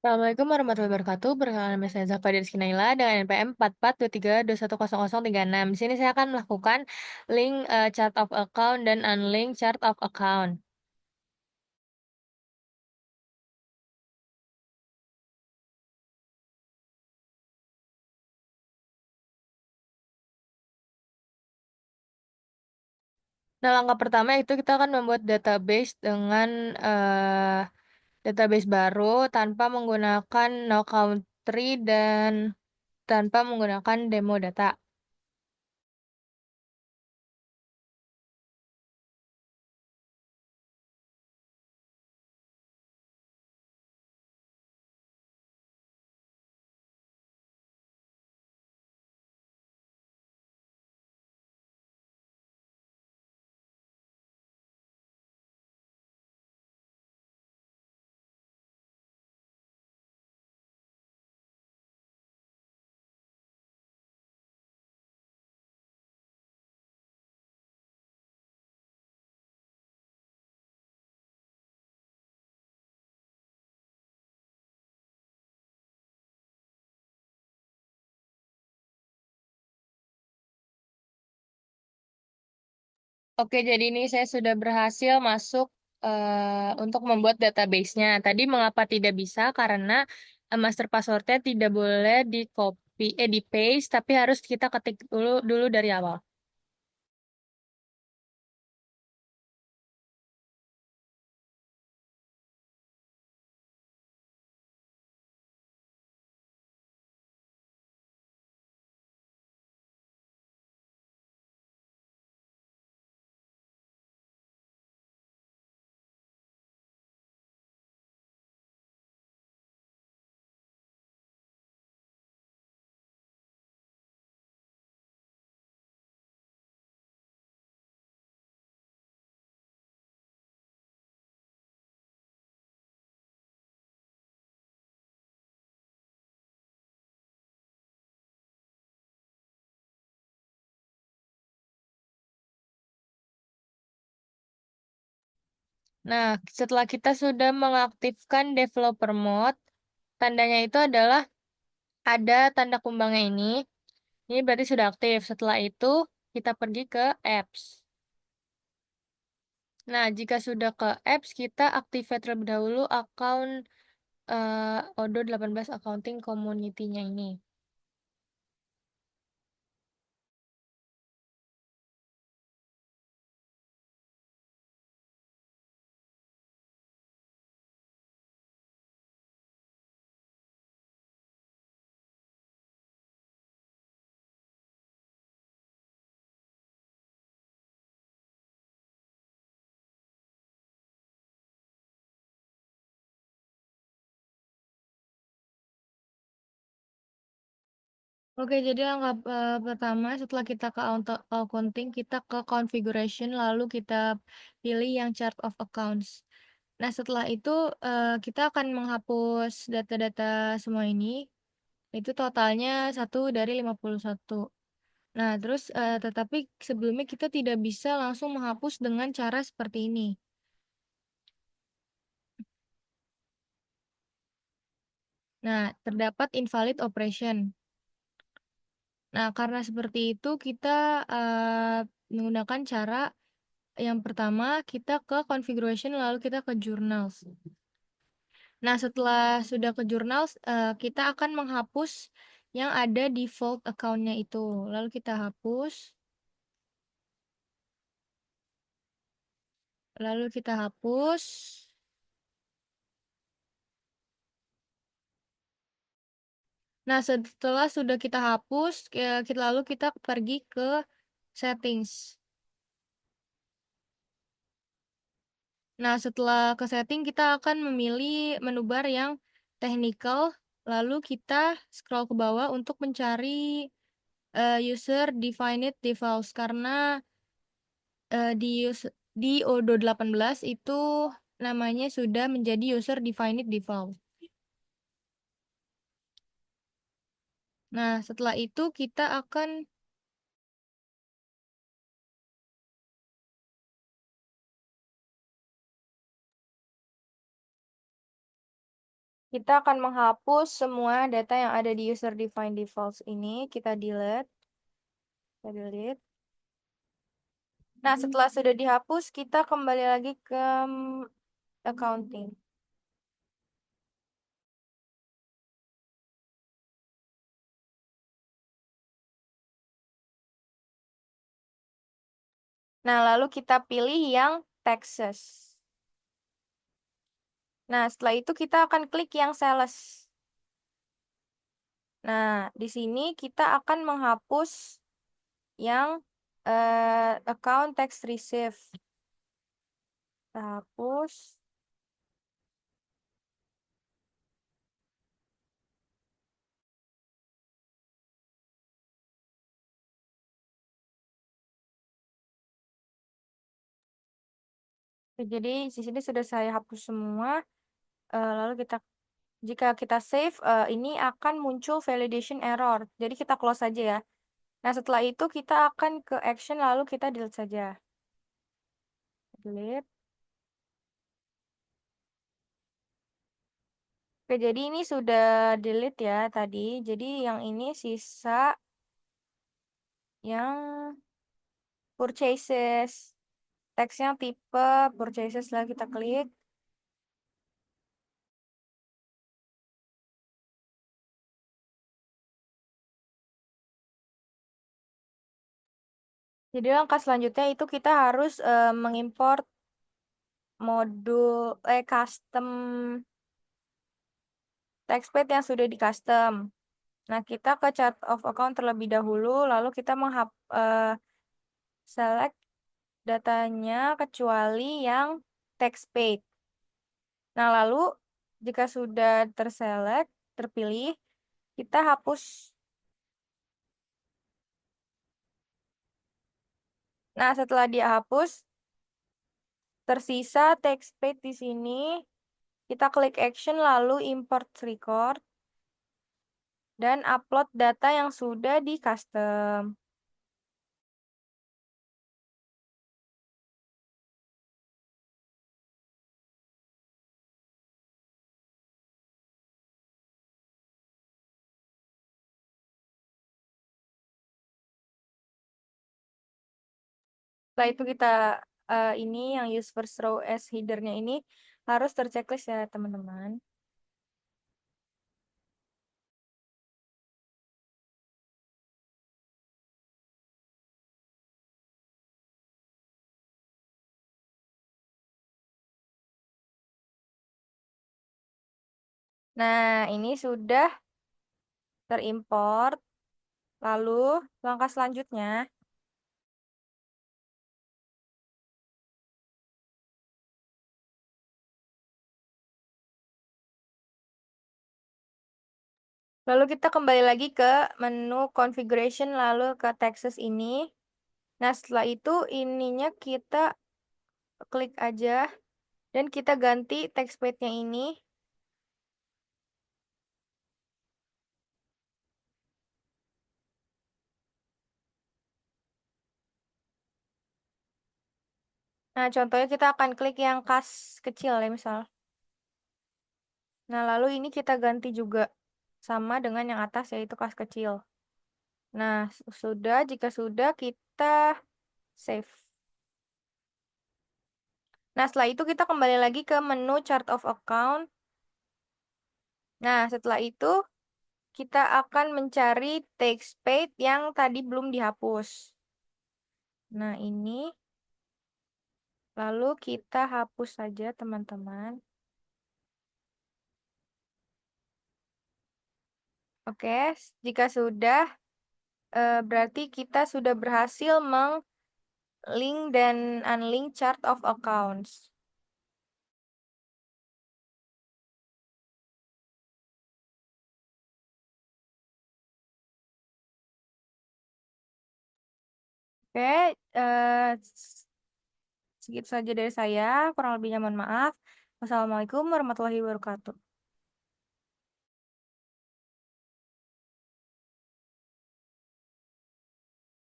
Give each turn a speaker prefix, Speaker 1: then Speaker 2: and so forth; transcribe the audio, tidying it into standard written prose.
Speaker 1: Assalamualaikum warahmatullahi wabarakatuh. Perkenalkan nama saya Zafar Rizky Naila dengan NPM 4423210036. Di sini saya akan melakukan link chart of account dan unlink chart of account. Nah, langkah pertama itu kita akan membuat database dengan database baru tanpa menggunakan no country dan tanpa menggunakan demo data. Oke, jadi ini saya sudah berhasil masuk untuk membuat database-nya. Tadi mengapa tidak bisa? Karena master password-nya tidak boleh di copy, di paste, tapi harus kita ketik dulu dulu dari awal. Nah, setelah kita sudah mengaktifkan developer mode, tandanya itu adalah ada tanda kumbangnya ini. Ini berarti sudah aktif. Setelah itu, kita pergi ke apps. Nah, jika sudah ke apps, kita activate terlebih dahulu akun Odo 18 Accounting Community-nya ini. Oke, jadi langkah pertama setelah kita ke accounting, kita ke configuration, lalu kita pilih yang chart of accounts. Nah, setelah itu kita akan menghapus data-data semua ini. Itu totalnya 1 dari 51. Nah, terus tetapi sebelumnya kita tidak bisa langsung menghapus dengan cara seperti ini. Nah, terdapat invalid operation. Nah, karena seperti itu kita menggunakan cara yang pertama kita ke configuration lalu kita ke journals. Nah, setelah sudah ke journals, kita akan menghapus yang ada default account-nya itu. Lalu kita hapus. Lalu kita hapus. Nah, setelah sudah kita hapus, lalu kita pergi ke settings. Nah, setelah ke setting, kita akan memilih menu bar yang technical, lalu kita scroll ke bawah untuk mencari user defined defaults, karena di Odo 18 itu namanya sudah menjadi user defined default. Nah, setelah itu kita akan Kita akan menghapus semua data yang ada di user define defaults ini. Kita delete. Kita delete. Nah, setelah sudah dihapus, kita kembali lagi ke accounting. Nah, lalu kita pilih yang taxes. Nah, setelah itu kita akan klik yang sales. Nah, di sini kita akan menghapus yang account tax receive. Kita hapus. Jadi di sini sudah saya hapus semua. Lalu jika kita save, ini akan muncul validation error. Jadi kita close saja ya. Nah, setelah itu kita akan ke action lalu kita delete saja. Delete. Oke, jadi ini sudah delete ya tadi. Jadi yang ini sisa yang purchases. Teksnya tipe purchases lah kita klik. Jadi langkah selanjutnya itu kita harus mengimport modul custom textpad yang sudah di custom. Nah, kita ke chart of account terlebih dahulu, lalu kita select datanya kecuali yang textpad. Nah, lalu jika sudah terpilih, kita hapus. Nah, setelah dia hapus, tersisa textpad di sini. Kita klik action lalu import record dan upload data yang sudah di custom. Setelah itu kita ini yang use first row as header-nya ini harus terchecklist ya teman-teman. Nah, ini sudah terimport. Lalu langkah selanjutnya, lalu kita kembali lagi ke menu configuration lalu ke Texas ini. Nah, setelah itu ininya kita klik aja dan kita ganti textpad-nya ini. Nah, contohnya kita akan klik yang kas kecil ya misal. Nah, lalu ini kita ganti juga sama dengan yang atas yaitu kas kecil. Nah, jika sudah kita save. Nah, setelah itu kita kembali lagi ke menu chart of account. Nah, setelah itu kita akan mencari textpad yang tadi belum dihapus. Nah, ini. Lalu kita hapus saja, teman-teman. Oke, jika sudah, berarti kita sudah berhasil link dan unlink chart of accounts. Oke, segitu saja dari saya. Kurang lebihnya mohon maaf. Wassalamualaikum warahmatullahi wabarakatuh.